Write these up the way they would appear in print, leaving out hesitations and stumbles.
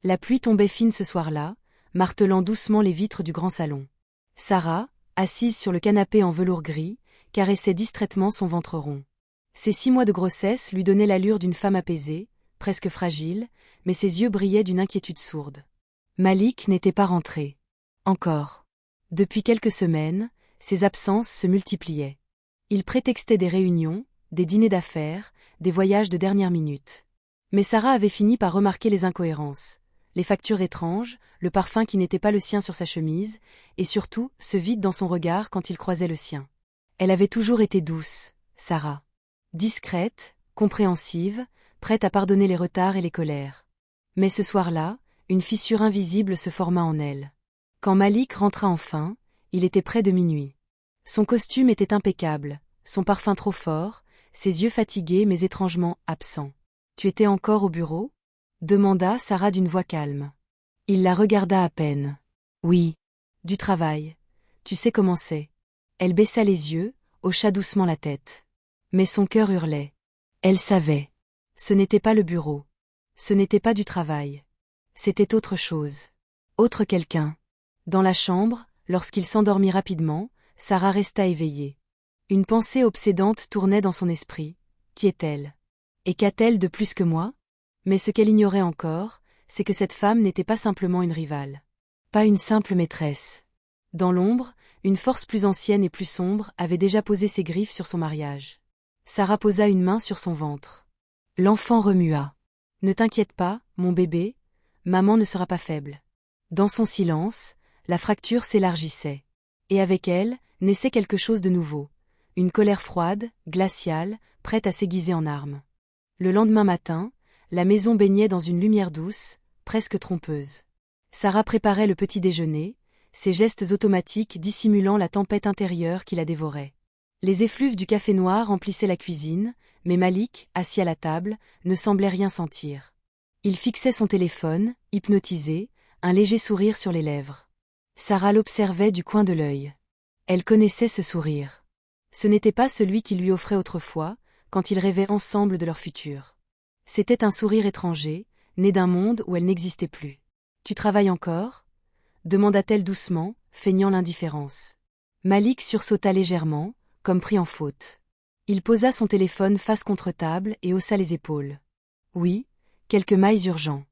La pluie tombait fine ce soir-là, martelant doucement les vitres du grand salon. Sarah, assise sur le canapé en velours gris, caressait distraitement son ventre rond. Ses 6 mois de grossesse lui donnaient l'allure d'une femme apaisée, presque fragile, mais ses yeux brillaient d'une inquiétude sourde. Malik n'était pas rentré. Encore. Depuis quelques semaines, ses absences se multipliaient. Il prétextait des réunions, des dîners d'affaires, des voyages de dernière minute. Mais Sarah avait fini par remarquer les incohérences. Les factures étranges, le parfum qui n'était pas le sien sur sa chemise, et surtout, ce vide dans son regard quand il croisait le sien. Elle avait toujours été douce, Sarah. Discrète, compréhensive, prête à pardonner les retards et les colères. Mais ce soir-là, une fissure invisible se forma en elle. Quand Malik rentra enfin, il était près de minuit. Son costume était impeccable, son parfum trop fort, ses yeux fatigués mais étrangement absents. « Tu étais encore au bureau ?» demanda Sarah d'une voix calme. Il la regarda à peine. « Oui. Du travail. Tu sais comment c'est. » Elle baissa les yeux, hocha doucement la tête. Mais son cœur hurlait. Elle savait. Ce n'était pas le bureau. Ce n'était pas du travail. C'était autre chose. Autre quelqu'un. Dans la chambre, lorsqu'il s'endormit rapidement, Sarah resta éveillée. Une pensée obsédante tournait dans son esprit. Qui est-elle? Et qu'a-t-elle de plus que moi? Mais ce qu'elle ignorait encore, c'est que cette femme n'était pas simplement une rivale. Pas une simple maîtresse. Dans l'ombre, une force plus ancienne et plus sombre avait déjà posé ses griffes sur son mariage. Sarah posa une main sur son ventre. L'enfant remua. « Ne t'inquiète pas, mon bébé, maman ne sera pas faible. » Dans son silence, la fracture s'élargissait. Et avec elle, naissait quelque chose de nouveau. Une colère froide, glaciale, prête à s'aiguiser en arme. Le lendemain matin, la maison baignait dans une lumière douce, presque trompeuse. Sarah préparait le petit déjeuner, ses gestes automatiques dissimulant la tempête intérieure qui la dévorait. Les effluves du café noir emplissaient la cuisine, mais Malik, assis à la table, ne semblait rien sentir. Il fixait son téléphone, hypnotisé, un léger sourire sur les lèvres. Sarah l'observait du coin de l'œil. Elle connaissait ce sourire. Ce n'était pas celui qu'il lui offrait autrefois, quand ils rêvaient ensemble de leur futur. C'était un sourire étranger, né d'un monde où elle n'existait plus. « Tu travailles encore ?» demanda-t-elle doucement, feignant l'indifférence. Malik sursauta légèrement, comme pris en faute. Il posa son téléphone face contre table et haussa les épaules. « Oui, quelques mails urgents.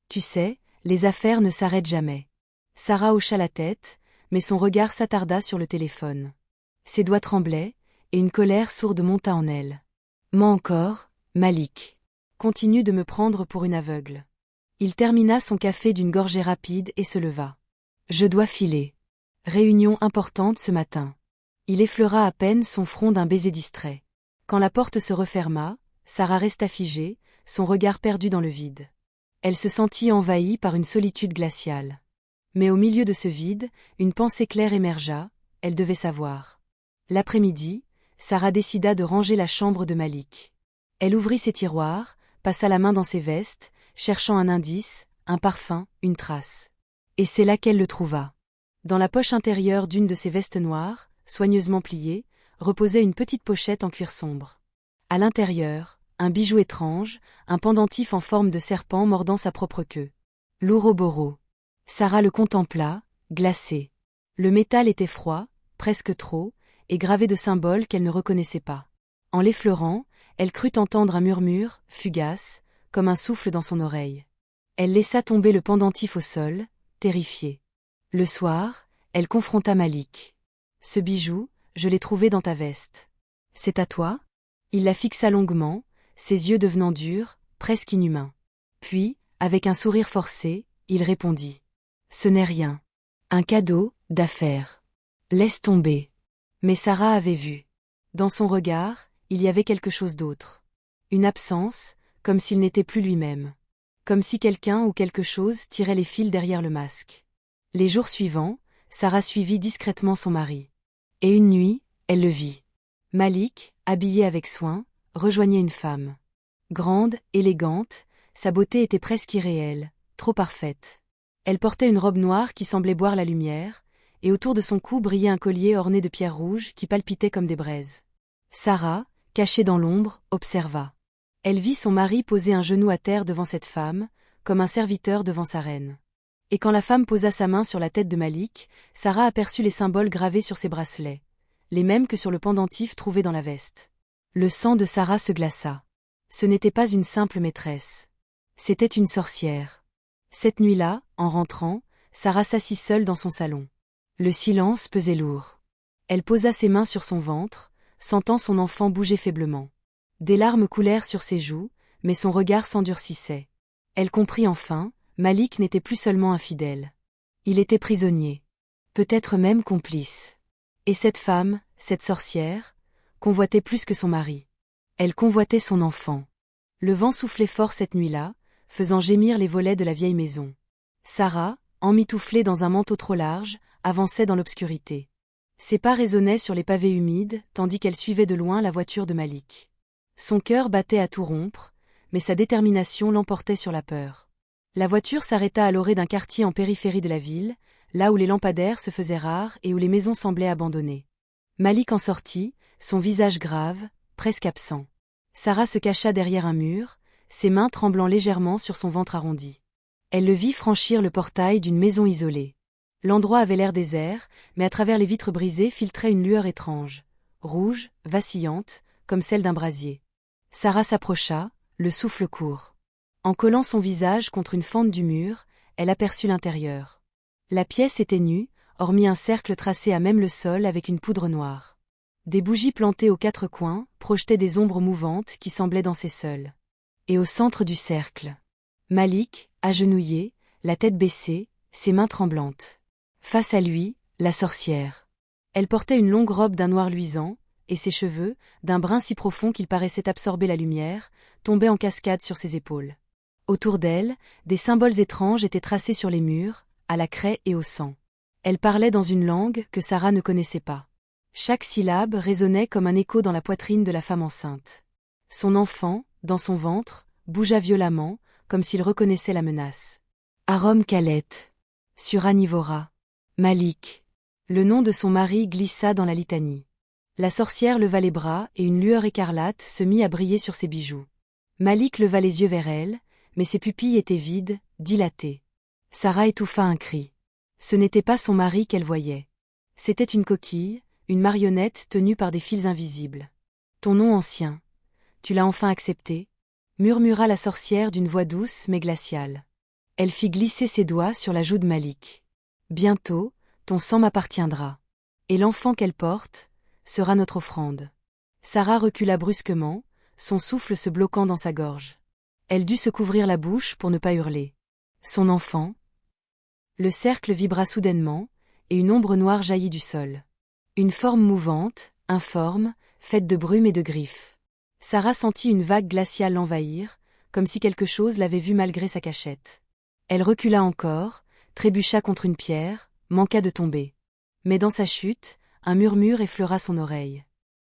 Tu sais, les affaires ne s'arrêtent jamais. » Sarah hocha la tête, mais son regard s'attarda sur le téléphone. Ses doigts tremblaient, et une colère sourde monta en elle. « Mens encore, Malik. Continue de me prendre pour une aveugle. » Il termina son café d'une gorgée rapide et se leva. « Je dois filer. Réunion importante ce matin. » Il effleura à peine son front d'un baiser distrait. Quand la porte se referma, Sarah resta figée, son regard perdu dans le vide. Elle se sentit envahie par une solitude glaciale. Mais au milieu de ce vide, une pensée claire émergea, elle devait savoir. L'après-midi, Sarah décida de ranger la chambre de Malik. Elle ouvrit ses tiroirs, passa la main dans ses vestes, cherchant un indice, un parfum, une trace. Et c'est là qu'elle le trouva. Dans la poche intérieure d'une de ses vestes noires, soigneusement pliée, reposait une petite pochette en cuir sombre. À l'intérieur, un bijou étrange, un pendentif en forme de serpent mordant sa propre queue. L'Ouroboros. Sarah le contempla, glacée. Le métal était froid, presque trop, et gravé de symboles qu'elle ne reconnaissait pas. En l'effleurant, elle crut entendre un murmure, fugace, comme un souffle dans son oreille. Elle laissa tomber le pendentif au sol, terrifiée. Le soir, elle confronta Malik. « Ce bijou, je l'ai trouvé dans ta veste. C'est à toi ?» Il la fixa longuement, ses yeux devenant durs, presque inhumains. Puis, avec un sourire forcé, il répondit. « Ce n'est rien. Un cadeau, d'affaires. Laisse tomber. » Mais Sarah avait vu. Dans son regard, il y avait quelque chose d'autre. Une absence, comme s'il n'était plus lui-même. Comme si quelqu'un ou quelque chose tirait les fils derrière le masque. Les jours suivants, Sarah suivit discrètement son mari. Et une nuit, elle le vit. Malik, habillé avec soin, rejoignait une femme. Grande, élégante, sa beauté était presque irréelle, trop parfaite. Elle portait une robe noire qui semblait boire la lumière, et autour de son cou brillait un collier orné de pierres rouges qui palpitaient comme des braises. Sarah, cachée dans l'ombre, observa. Elle vit son mari poser un genou à terre devant cette femme, comme un serviteur devant sa reine. Et quand la femme posa sa main sur la tête de Malik, Sarah aperçut les symboles gravés sur ses bracelets, les mêmes que sur le pendentif trouvé dans la veste. Le sang de Sarah se glaça. Ce n'était pas une simple maîtresse. C'était une sorcière. Cette nuit-là, en rentrant, Sarah s'assit seule dans son salon. Le silence pesait lourd. Elle posa ses mains sur son ventre, sentant son enfant bouger faiblement. Des larmes coulèrent sur ses joues, mais son regard s'endurcissait. Elle comprit enfin, Malik n'était plus seulement infidèle. Il était prisonnier. Peut-être même complice. Et cette femme, cette sorcière, convoitait plus que son mari. Elle convoitait son enfant. Le vent soufflait fort cette nuit-là, faisant gémir les volets de la vieille maison. Sarah, emmitouflée dans un manteau trop large, avançait dans l'obscurité. Ses pas résonnaient sur les pavés humides, tandis qu'elle suivait de loin la voiture de Malik. Son cœur battait à tout rompre, mais sa détermination l'emportait sur la peur. La voiture s'arrêta à l'orée d'un quartier en périphérie de la ville, là où les lampadaires se faisaient rares et où les maisons semblaient abandonnées. Malik en sortit, son visage grave, presque absent. Sarah se cacha derrière un mur, ses mains tremblant légèrement sur son ventre arrondi. Elle le vit franchir le portail d'une maison isolée. L'endroit avait l'air désert, mais à travers les vitres brisées filtrait une lueur étrange, rouge, vacillante, comme celle d'un brasier. Sarah s'approcha, le souffle court. En collant son visage contre une fente du mur, elle aperçut l'intérieur. La pièce était nue, hormis un cercle tracé à même le sol avec une poudre noire. Des bougies plantées aux quatre coins projetaient des ombres mouvantes qui semblaient danser seules. Et au centre du cercle, Malik, agenouillé, la tête baissée, ses mains tremblantes. Face à lui, la sorcière. Elle portait une longue robe d'un noir luisant, et ses cheveux, d'un brun si profond qu'ils paraissaient absorber la lumière, tombaient en cascade sur ses épaules. Autour d'elle, des symboles étranges étaient tracés sur les murs, à la craie et au sang. Elle parlait dans une langue que Sarah ne connaissait pas. Chaque syllabe résonnait comme un écho dans la poitrine de la femme enceinte. Son enfant, dans son ventre, bougea violemment, comme s'il reconnaissait la menace. Arom Khalet. Suranivora. Malik. Le nom de son mari glissa dans la litanie. La sorcière leva les bras et une lueur écarlate se mit à briller sur ses bijoux. Malik leva les yeux vers elle, mais ses pupilles étaient vides, dilatées. Sarah étouffa un cri. Ce n'était pas son mari qu'elle voyait. C'était une coquille, une marionnette tenue par des fils invisibles. « Ton nom ancien. Tu l'as enfin accepté ?» murmura la sorcière d'une voix douce mais glaciale. Elle fit glisser ses doigts sur la joue de Malik. « Bientôt, ton sang m'appartiendra. Et l'enfant qu'elle porte sera notre offrande. » Sarah recula brusquement, son souffle se bloquant dans sa gorge. Elle dut se couvrir la bouche pour ne pas hurler. Son enfant. Le cercle vibra soudainement, et une ombre noire jaillit du sol. Une forme mouvante, informe, faite de brume et de griffes. Sarah sentit une vague glaciale l'envahir, comme si quelque chose l'avait vue malgré sa cachette. Elle recula encore, trébucha contre une pierre, manqua de tomber. Mais dans sa chute, un murmure effleura son oreille.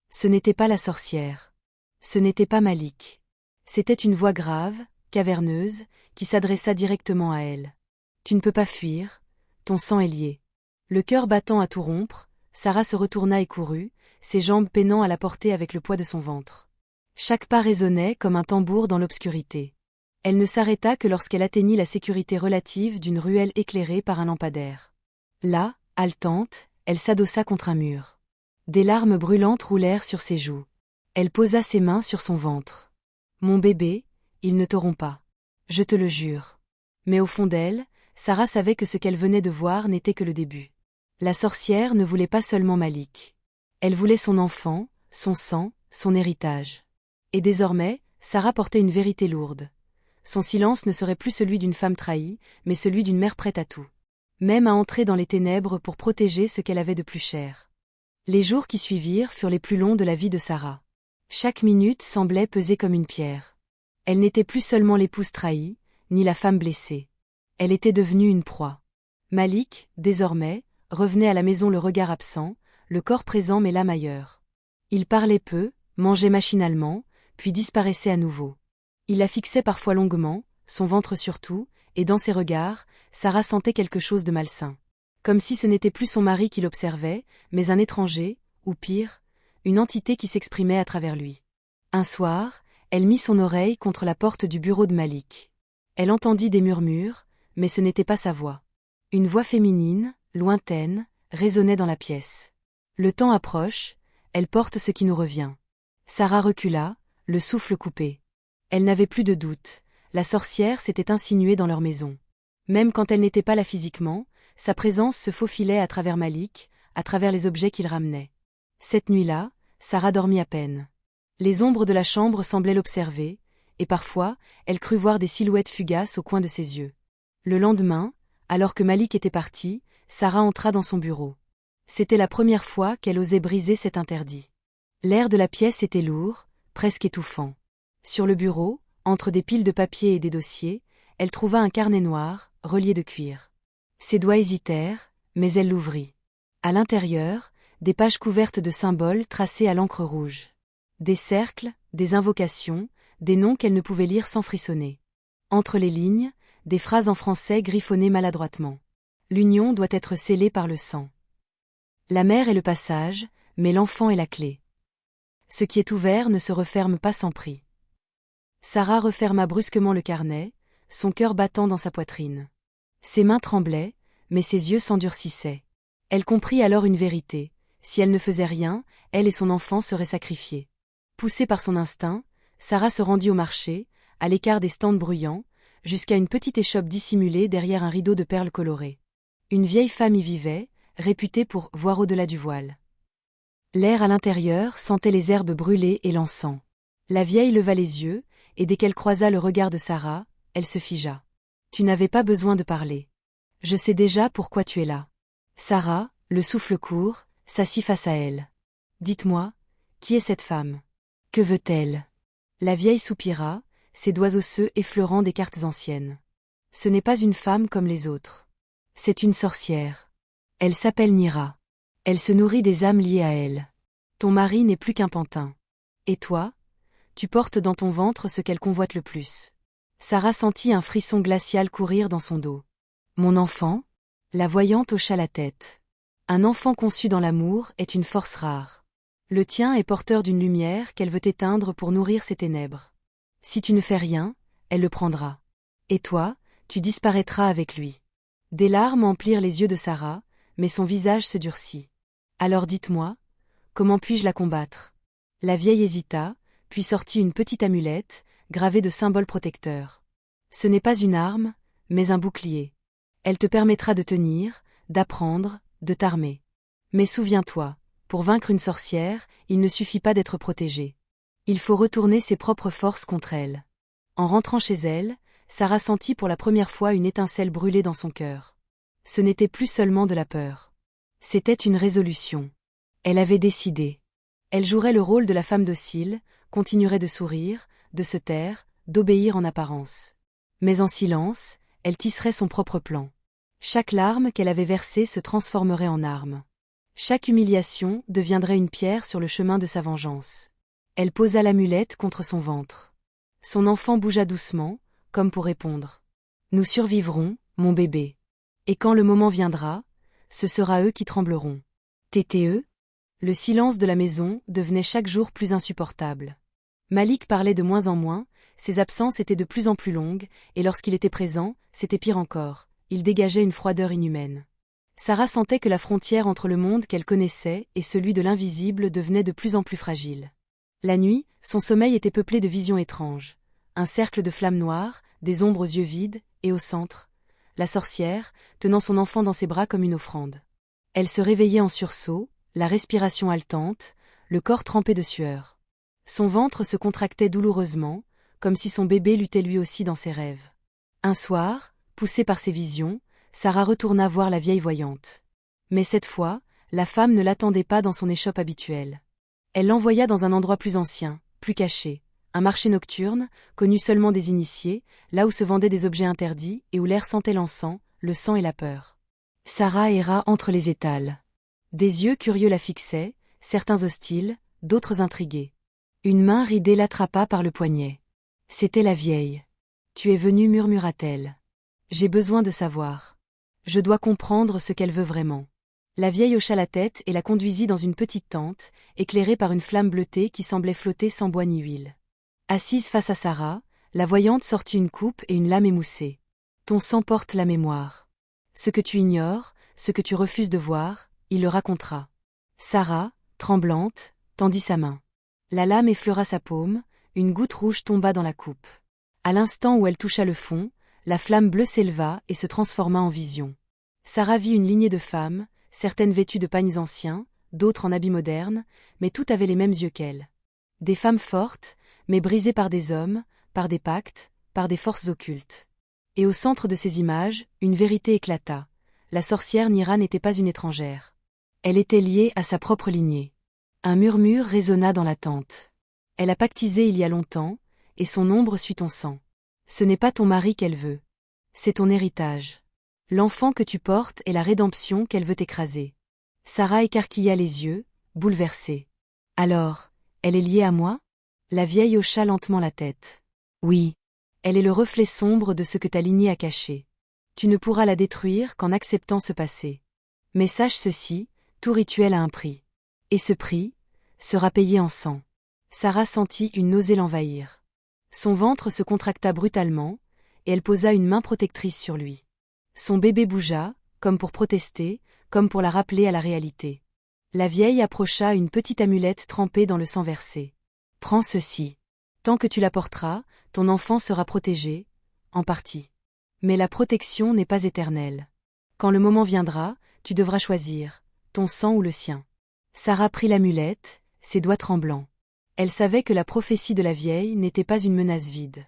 Ce n'était pas la sorcière. Ce n'était pas Malik. C'était une voix grave, caverneuse, qui s'adressa directement à elle. « Tu ne peux pas fuir, ton sang est lié. » Le cœur battant à tout rompre, Sarah se retourna et courut, ses jambes peinant à la porter avec le poids de son ventre. Chaque pas résonnait comme un tambour dans l'obscurité. Elle ne s'arrêta que lorsqu'elle atteignit la sécurité relative d'une ruelle éclairée par un lampadaire. Là, haletante, elle s'adossa contre un mur. Des larmes brûlantes roulèrent sur ses joues. Elle posa ses mains sur son ventre. « Mon bébé, ils ne t'auront pas. Je te le jure. » Mais au fond d'elle, Sarah savait que ce qu'elle venait de voir n'était que le début. La sorcière ne voulait pas seulement Malik. Elle voulait son enfant, son sang, son héritage. Et désormais, Sarah portait une vérité lourde. Son silence ne serait plus celui d'une femme trahie, mais celui d'une mère prête à tout. Même à entrer dans les ténèbres pour protéger ce qu'elle avait de plus cher. Les jours qui suivirent furent les plus longs de la vie de Sarah. Chaque minute semblait peser comme une pierre. Elle n'était plus seulement l'épouse trahie, ni la femme blessée. Elle était devenue une proie. Malik, désormais, revenait à la maison le regard absent, le corps présent mais l'âme ailleurs. Il parlait peu, mangeait machinalement, puis disparaissait à nouveau. Il la fixait parfois longuement, son ventre surtout, et dans ses regards, Sarah sentait quelque chose de malsain. Comme si ce n'était plus son mari qui l'observait, mais un étranger, ou pire, une entité qui s'exprimait à travers lui. Un soir, elle mit son oreille contre la porte du bureau de Malik. Elle entendit des murmures, mais ce n'était pas sa voix. Une voix féminine, lointaine, résonnait dans la pièce. Le temps approche, elle porte ce qui nous revient. Sarah recula, le souffle coupé. Elle n'avait plus de doute, la sorcière s'était insinuée dans leur maison. Même quand elle n'était pas là physiquement, sa présence se faufilait à travers Malik, à travers les objets qu'il ramenait. Cette nuit-là, Sarah dormit à peine. Les ombres de la chambre semblaient l'observer, et parfois, elle crut voir des silhouettes fugaces au coin de ses yeux. Le lendemain, alors que Malik était parti, Sarah entra dans son bureau. C'était la première fois qu'elle osait briser cet interdit. L'air de la pièce était lourd, presque étouffant. Sur le bureau, entre des piles de papier et des dossiers, elle trouva un carnet noir, relié de cuir. Ses doigts hésitèrent, mais elle l'ouvrit. À l'intérieur, des pages couvertes de symboles tracés à l'encre rouge. Des cercles, des invocations, des noms qu'elle ne pouvait lire sans frissonner. Entre les lignes, des phrases en français griffonnées maladroitement. L'union doit être scellée par le sang. La mère est le passage, mais l'enfant est la clé. Ce qui est ouvert ne se referme pas sans prix. Sarah referma brusquement le carnet, son cœur battant dans sa poitrine. Ses mains tremblaient, mais ses yeux s'endurcissaient. Elle comprit alors une vérité, si elle ne faisait rien, elle et son enfant seraient sacrifiés. Poussée par son instinct, Sarah se rendit au marché, à l'écart des stands bruyants, jusqu'à une petite échoppe dissimulée derrière un rideau de perles colorées. Une vieille femme y vivait, réputée pour voir au-delà du voile. L'air à l'intérieur sentait les herbes brûlées et l'encens. La vieille leva les yeux, et dès qu'elle croisa le regard de Sarah, elle se figea. « Tu n'avais pas besoin de parler. Je sais déjà pourquoi tu es là. » Sarah, le souffle court, s'assit face à elle. « Dites-moi, qui est cette femme? Que veut-elle » La vieille soupira, ses doigts osseux effleurant des cartes anciennes. « Ce n'est pas une femme comme les autres. C'est une sorcière. Elle s'appelle Nira. Elle se nourrit des âmes liées à elle. Ton mari n'est plus qu'un pantin. Et toi? Tu portes dans ton ventre ce qu'elle convoite le plus. » Sarah sentit un frisson glacial courir dans son dos. « Mon enfant ?» La voyante hocha la tête. « Un enfant conçu dans l'amour est une force rare. Le tien est porteur d'une lumière qu'elle veut éteindre pour nourrir ses ténèbres. Si tu ne fais rien, elle le prendra. Et toi, tu disparaîtras avec lui. » Des larmes emplirent les yeux de Sarah, mais son visage se durcit. « Alors dites-moi, comment puis-je la combattre ?» La vieille hésita, puis sortit une petite amulette, gravée de symboles protecteurs. « Ce n'est pas une arme, mais un bouclier. Elle te permettra de tenir, d'apprendre, de t'armer. Mais souviens-toi, pour vaincre une sorcière, il ne suffit pas d'être protégé. Il faut retourner ses propres forces contre elle. » En rentrant chez elle, Sarah sentit pour la première fois une étincelle brûler dans son cœur. Ce n'était plus seulement de la peur. C'était une résolution. Elle avait décidé. Elle jouerait le rôle de la femme docile, continuerait de sourire, de se taire, d'obéir en apparence. Mais en silence, elle tisserait son propre plan. Chaque larme qu'elle avait versée se transformerait en arme. Chaque humiliation deviendrait une pierre sur le chemin de sa vengeance. Elle posa l'amulette contre son ventre. Son enfant bougea doucement, comme pour répondre. « Nous survivrons, mon bébé. Et quand le moment viendra, ce sera eux qui trembleront. » TTE. Le silence de la maison devenait chaque jour plus insupportable. Malik parlait de moins en moins, ses absences étaient de plus en plus longues, et lorsqu'il était présent, c'était pire encore, il dégageait une froideur inhumaine. Sarah sentait que la frontière entre le monde qu'elle connaissait et celui de l'invisible devenait de plus en plus fragile. La nuit, son sommeil était peuplé de visions étranges. Un cercle de flammes noires, des ombres aux yeux vides, et au centre, la sorcière, tenant son enfant dans ses bras comme une offrande. Elle se réveillait en sursaut, la respiration haletante, le corps trempé de sueur. Son ventre se contractait douloureusement, comme si son bébé luttait lui aussi dans ses rêves. Un soir, poussée par ses visions, Sarah retourna voir la vieille voyante. Mais cette fois, la femme ne l'attendait pas dans son échoppe habituelle. Elle l'envoya dans un endroit plus ancien, plus caché, un marché nocturne, connu seulement des initiés, là où se vendaient des objets interdits et où l'air sentait l'encens, le sang et la peur. Sarah erra entre les étals. Des yeux curieux la fixaient, certains hostiles, d'autres intrigués. Une main ridée l'attrapa par le poignet. C'était la vieille. « Tu es venue, murmura-t-elle. J'ai besoin de savoir. Je dois comprendre ce qu'elle veut vraiment. La vieille hocha la tête et la conduisit dans une petite tente, éclairée par une flamme bleutée qui semblait flotter sans bois ni huile. Assise face à Sarah, la voyante sortit une coupe et une lame émoussée. Ton sang porte la mémoire. Ce que tu ignores, ce que tu refuses de voir, il le racontera. Sarah, tremblante, tendit sa main. La lame effleura sa paume, une goutte rouge tomba dans la coupe. À l'instant où elle toucha le fond, la flamme bleue s'éleva et se transforma en vision. Sarah vit une lignée de femmes, certaines vêtues de pagnes anciens, d'autres en habits modernes, mais toutes avaient les mêmes yeux qu'elle. Des femmes fortes, mais brisées par des hommes, par des pactes, par des forces occultes. Et au centre de ces images, une vérité éclata. La sorcière Nira n'était pas une étrangère. Elle était liée à sa propre lignée. Un murmure résonna dans la tente. Elle a pactisé il y a longtemps, et son ombre suit ton sang. Ce n'est pas ton mari qu'elle veut. C'est ton héritage. L'enfant que tu portes est la rédemption qu'elle veut écraser. Sarah écarquilla les yeux, bouleversée. Alors, elle est liée à moi? La vieille hocha lentement la tête. Oui. Elle est le reflet sombre de ce que ta lignée a caché. Tu ne pourras la détruire qu'en acceptant ce passé. Mais sache ceci, tout rituel a un prix. Et ce prix sera payé en sang. Sarah sentit une nausée l'envahir. Son ventre se contracta brutalement, et elle posa une main protectrice sur lui. Son bébé bougea, comme pour protester, comme pour la rappeler à la réalité. La vieille approcha une petite amulette trempée dans le sang versé. Prends ceci. Tant que tu la porteras, ton enfant sera protégé, en partie. Mais la protection n'est pas éternelle. Quand le moment viendra, tu devras choisir, ton sang ou le sien. Sarah prit l'amulette, ses doigts tremblants. Elle savait que la prophétie de la vieille n'était pas une menace vide.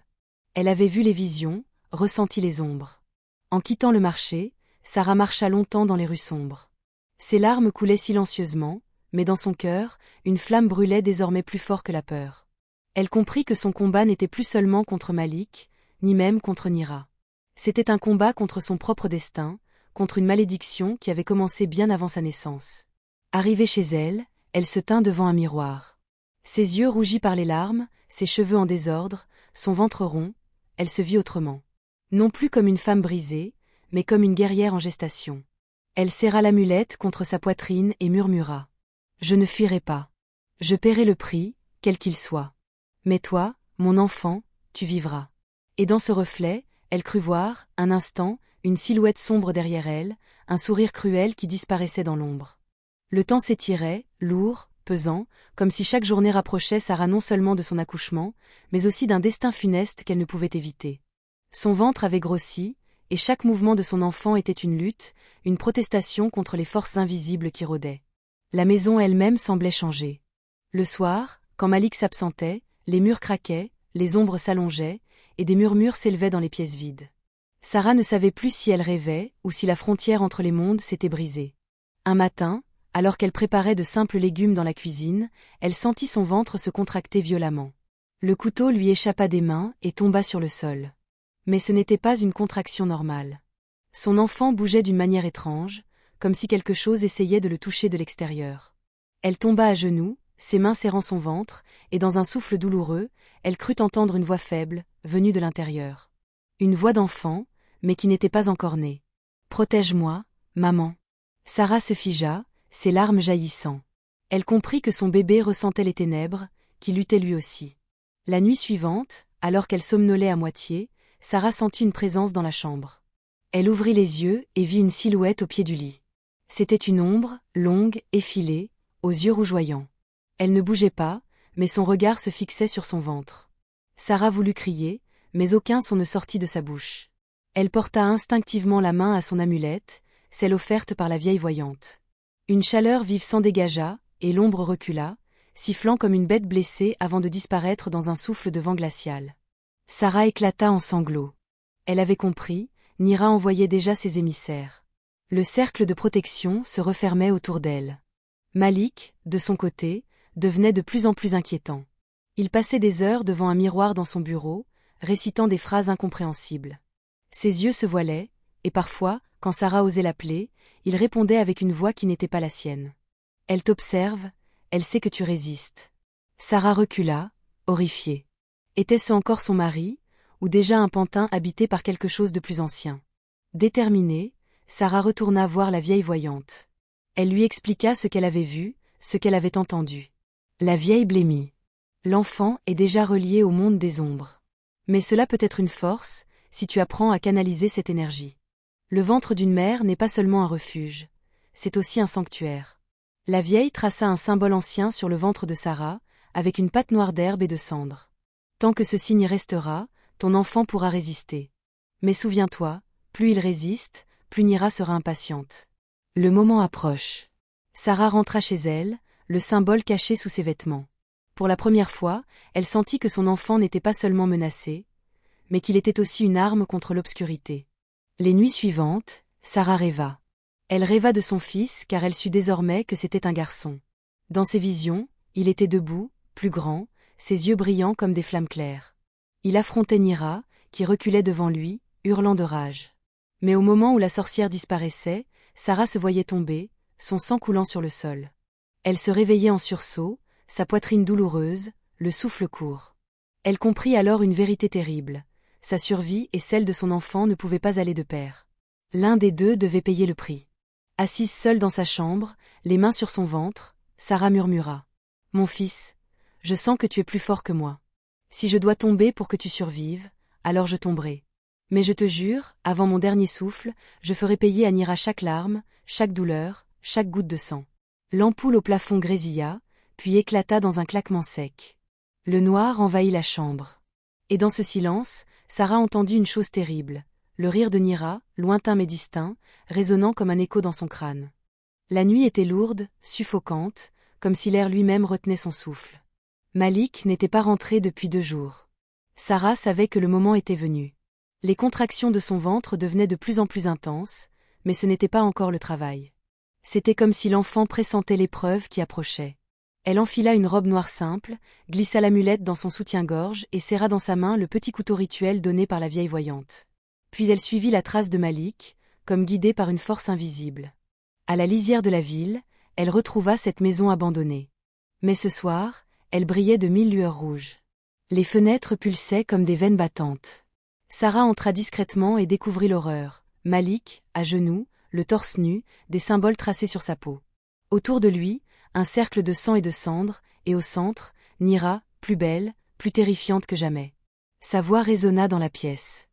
Elle avait vu les visions, ressenti les ombres. En quittant le marché, Sarah marcha longtemps dans les rues sombres. Ses larmes coulaient silencieusement, mais dans son cœur, une flamme brûlait désormais plus fort que la peur. Elle comprit que son combat n'était plus seulement contre Malik, ni même contre Nira. C'était un combat contre son propre destin, contre une malédiction qui avait commencé bien avant sa naissance. Arrivée chez elle, elle se tint devant un miroir. Ses yeux rougis par les larmes, ses cheveux en désordre, son ventre rond, elle se vit autrement. Non plus comme une femme brisée, mais comme une guerrière en gestation. Elle serra l'amulette contre sa poitrine et murmura. « Je ne fuirai pas. Je paierai le prix, quel qu'il soit. Mais toi, mon enfant, tu vivras. » Et dans ce reflet, elle crut voir, un instant, une silhouette sombre derrière elle, un sourire cruel qui disparaissait dans l'ombre. Le temps s'étirait, lourd, pesant, comme si chaque journée rapprochait Sarah non seulement de son accouchement, mais aussi d'un destin funeste qu'elle ne pouvait éviter. Son ventre avait grossi, et chaque mouvement de son enfant était une lutte, une protestation contre les forces invisibles qui rôdaient. La maison elle-même semblait changer. Le soir, quand Malik s'absentait, les murs craquaient, les ombres s'allongeaient, et des murmures s'élevaient dans les pièces vides. Sarah ne savait plus si elle rêvait, ou si la frontière entre les mondes s'était brisée. Un matin, alors qu'elle préparait de simples légumes dans la cuisine, elle sentit son ventre se contracter violemment. Le couteau lui échappa des mains et tomba sur le sol. Mais ce n'était pas une contraction normale. Son enfant bougeait d'une manière étrange, comme si quelque chose essayait de le toucher de l'extérieur. Elle tomba à genoux, ses mains serrant son ventre, et dans un souffle douloureux, elle crut entendre une voix faible, venue de l'intérieur. Une voix d'enfant, mais qui n'était pas encore née. « Protège-moi, maman. » Sarah se figea, ses larmes jaillissant. Elle comprit que son bébé ressentait les ténèbres, qui luttaient lui aussi. La nuit suivante, alors qu'elle somnolait à moitié, Sarah sentit une présence dans la chambre. Elle ouvrit les yeux et vit une silhouette au pied du lit. C'était une ombre, longue, effilée, aux yeux rougeoyants. Elle ne bougeait pas, mais son regard se fixait sur son ventre. Sarah voulut crier, mais aucun son ne sortit de sa bouche. Elle porta instinctivement la main à son amulette, celle offerte par la vieille voyante. Une chaleur vive s'en dégagea, et l'ombre recula, sifflant comme une bête blessée avant de disparaître dans un souffle de vent glacial. Sarah éclata en sanglots. Elle avait compris, Nira envoyait déjà ses émissaires. Le cercle de protection se refermait autour d'elle. Malik, de son côté, devenait de plus en plus inquiétant. Il passait des heures devant un miroir dans son bureau, récitant des phrases incompréhensibles. Ses yeux se voilaient, et parfois, quand Sarah osait l'appeler, il répondait avec une voix qui n'était pas la sienne. « Elle t'observe, elle sait que tu résistes. » Sarah recula, horrifiée. Était-ce encore son mari, ou déjà un pantin habité par quelque chose de plus ancien? Déterminée, Sarah retourna voir la vieille voyante. Elle lui expliqua ce qu'elle avait vu, ce qu'elle avait entendu. La vieille blêmit. L'enfant est déjà relié au monde des ombres. Mais cela peut être une force, si tu apprends à canaliser cette énergie. Le ventre d'une mère n'est pas seulement un refuge, c'est aussi un sanctuaire. La vieille traça un symbole ancien sur le ventre de Sarah, avec une patte noire d'herbe et de cendre. Tant que ce signe restera, ton enfant pourra résister. Mais souviens-toi, plus il résiste, plus Nira sera impatiente. Le moment approche. Sarah rentra chez elle, le symbole caché sous ses vêtements. Pour la première fois, elle sentit que son enfant n'était pas seulement menacé, mais qu'il était aussi une arme contre l'obscurité. Les nuits suivantes, Sarah rêva. Elle rêva de son fils car elle sut désormais que c'était un garçon. Dans ses visions, il était debout, plus grand, ses yeux brillants comme des flammes claires. Il affrontait Nira, qui reculait devant lui, hurlant de rage. Mais au moment où la sorcière disparaissait, Sarah se voyait tomber, son sang coulant sur le sol. Elle se réveillait en sursaut, sa poitrine douloureuse, le souffle court. Elle comprit alors une vérité terrible. Sa survie et celle de son enfant ne pouvaient pas aller de pair. L'un des deux devait payer le prix. Assise seule dans sa chambre, les mains sur son ventre, Sarah murmura. « Mon fils, je sens que tu es plus fort que moi. Si je dois tomber pour que tu survives, alors je tomberai. Mais je te jure, avant mon dernier souffle, je ferai payer à Nira chaque larme, chaque douleur, chaque goutte de sang. » L'ampoule au plafond grésilla, puis éclata dans un claquement sec. Le noir envahit la chambre. Et dans ce silence, Sarah entendit une chose terrible, le rire de Nira, lointain mais distinct, résonnant comme un écho dans son crâne. La nuit était lourde, suffocante, comme si l'air lui-même retenait son souffle. Malik n'était pas rentré depuis 2 jours. Sarah savait que le moment était venu. Les contractions de son ventre devenaient de plus en plus intenses, mais ce n'était pas encore le travail. C'était comme si l'enfant pressentait l'épreuve qui approchait. Elle enfila une robe noire simple, glissa l'amulette dans son soutien-gorge et serra dans sa main le petit couteau rituel donné par la vieille voyante. Puis elle suivit la trace de Malik, comme guidée par une force invisible. À la lisière de la ville, elle retrouva cette maison abandonnée. Mais ce soir, elle brillait de 1000 lueurs rouges. Les fenêtres pulsaient comme des veines battantes. Sarah entra discrètement et découvrit l'horreur. Malik, à genoux, le torse nu, des symboles tracés sur sa peau. Autour de lui, un cercle de sang et de cendres, et au centre, Nira, plus belle, plus terrifiante que jamais. Sa voix résonna dans la pièce.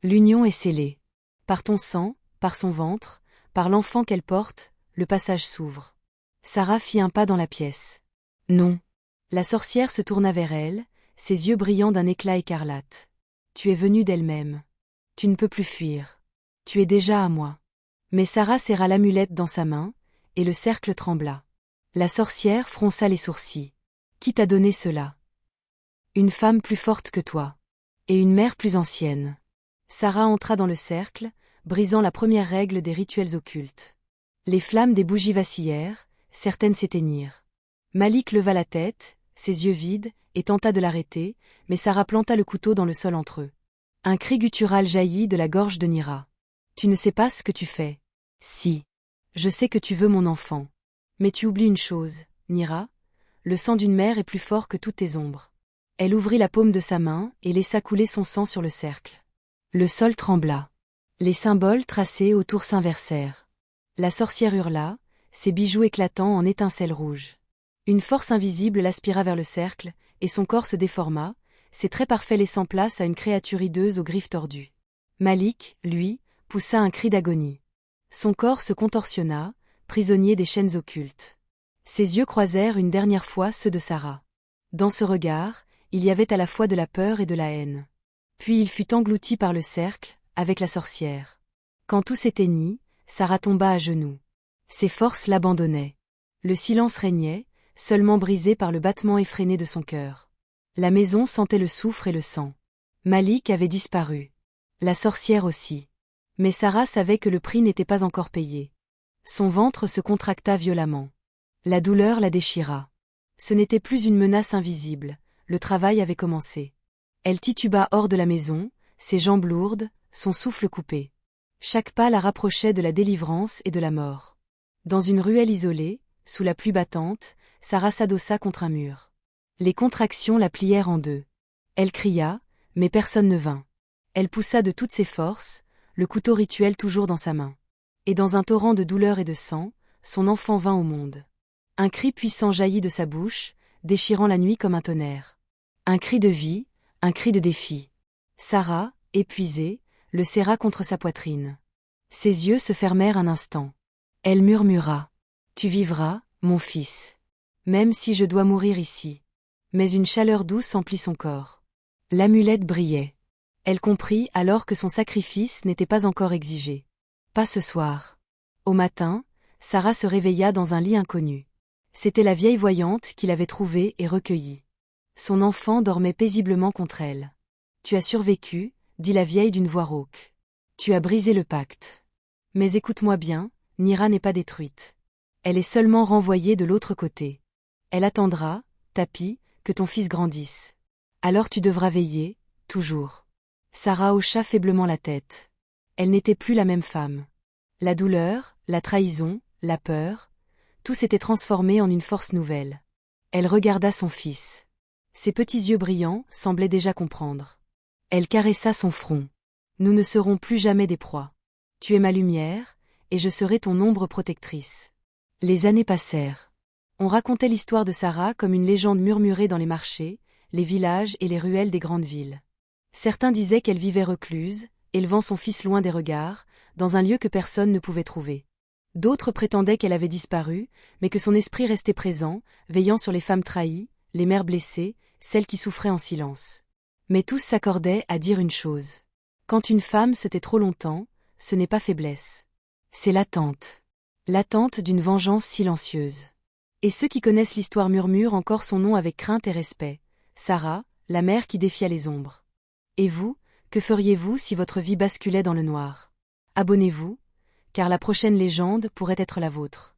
L'union est scellée. Par ton sang, par son ventre, par l'enfant qu'elle porte, le passage s'ouvre. Sarah fit un pas dans la pièce. Non. La sorcière se tourna vers elle, ses yeux brillant d'un éclat écarlate. Tu es venue d'elle-même. Tu ne peux plus fuir. Tu es déjà à moi. Mais Sarah serra l'amulette dans sa main, et le cercle trembla. La sorcière fronça les sourcils. Qui t'a donné cela? Une femme plus forte que toi. Et une mère plus ancienne. Sarah entra dans le cercle, brisant la première règle des rituels occultes. Les flammes des bougies vacillèrent, certaines s'éteignirent. Malik leva la tête, ses yeux vides, et tenta de l'arrêter, mais Sarah planta le couteau dans le sol entre eux. Un cri guttural jaillit de la gorge de Nira. Tu ne sais pas ce que tu fais. Si. Je sais que tu veux mon enfant. Mais tu oublies une chose, Nira. Le sang d'une mère est plus fort que toutes tes ombres. Elle ouvrit la paume de sa main et laissa couler son sang sur le cercle. Le sol trembla. Les symboles tracés autour s'inversèrent. La sorcière hurla, ses bijoux éclatant en étincelles rouges. Une force invisible l'aspira vers le cercle, et son corps se déforma, ses traits parfaits laissant place à une créature hideuse aux griffes tordues. Malik, lui, poussa un cri d'agonie. Son corps se contorsionna, prisonnier des chaînes occultes. Ses yeux croisèrent une dernière fois ceux de Sarah. Dans ce regard, il y avait à la fois de la peur et de la haine. Puis il fut englouti par le cercle, avec la sorcière. Quand tout s'éteignit, Sarah tomba à genoux. Ses forces l'abandonnaient. Le silence régnait, seulement brisé par le battement effréné de son cœur. La maison sentait le soufre et le sang. Malik avait disparu. La sorcière aussi. Mais Sarah savait que le prix n'était pas encore payé. Son ventre se contracta violemment. La douleur la déchira. Ce n'était plus une menace invisible, le travail avait commencé. Elle tituba hors de la maison, ses jambes lourdes, son souffle coupé. Chaque pas la rapprochait de la délivrance et de la mort. Dans une ruelle isolée, sous la pluie battante, Sarah s'adossa contre un mur. Les contractions la plièrent en deux. Elle cria, mais personne ne vint. Elle poussa de toutes ses forces, le couteau rituel toujours dans sa main. Et dans un torrent de douleur et de sang, son enfant vint au monde. Un cri puissant jaillit de sa bouche, déchirant la nuit comme un tonnerre. Un cri de vie, un cri de défi. Sarah, épuisée, le serra contre sa poitrine. Ses yeux se fermèrent un instant. Elle murmura. « Tu vivras, mon fils. Même si je dois mourir ici. » Mais une chaleur douce emplit son corps. L'amulette brillait. Elle comprit alors que son sacrifice n'était pas encore exigé. Pas ce soir. Au matin, Sarah se réveilla dans un lit inconnu. C'était la vieille voyante qui l'avait trouvée et recueillie. Son enfant dormait paisiblement contre elle. « Tu as survécu, » dit la vieille d'une voix rauque. « Tu as brisé le pacte. Mais écoute-moi bien, Nira n'est pas détruite. Elle est seulement renvoyée de l'autre côté. Elle attendra, tapis, que ton fils grandisse. Alors tu devras veiller, toujours. » Sarah hocha faiblement la tête. Elle n'était plus la même femme. La douleur, la trahison, la peur, tout s'était transformé en une force nouvelle. Elle regarda son fils. Ses petits yeux brillants semblaient déjà comprendre. Elle caressa son front. « Nous ne serons plus jamais des proies. Tu es ma lumière, et je serai ton ombre protectrice. » Les années passèrent. On racontait l'histoire de Sarah comme une légende murmurée dans les marchés, les villages et les ruelles des grandes villes. Certains disaient qu'elle vivait recluse, élevant son fils loin des regards, dans un lieu que personne ne pouvait trouver. D'autres prétendaient qu'elle avait disparu, mais que son esprit restait présent, veillant sur les femmes trahies, les mères blessées, celles qui souffraient en silence. Mais tous s'accordaient à dire une chose. Quand une femme se tait trop longtemps, ce n'est pas faiblesse. C'est l'attente. L'attente d'une vengeance silencieuse. Et ceux qui connaissent l'histoire murmurent encore son nom avec crainte et respect. Sarah, la mère qui défia les ombres. Et vous, que feriez-vous si votre vie basculait dans le noir? Abonnez-vous, car la prochaine légende pourrait être la vôtre.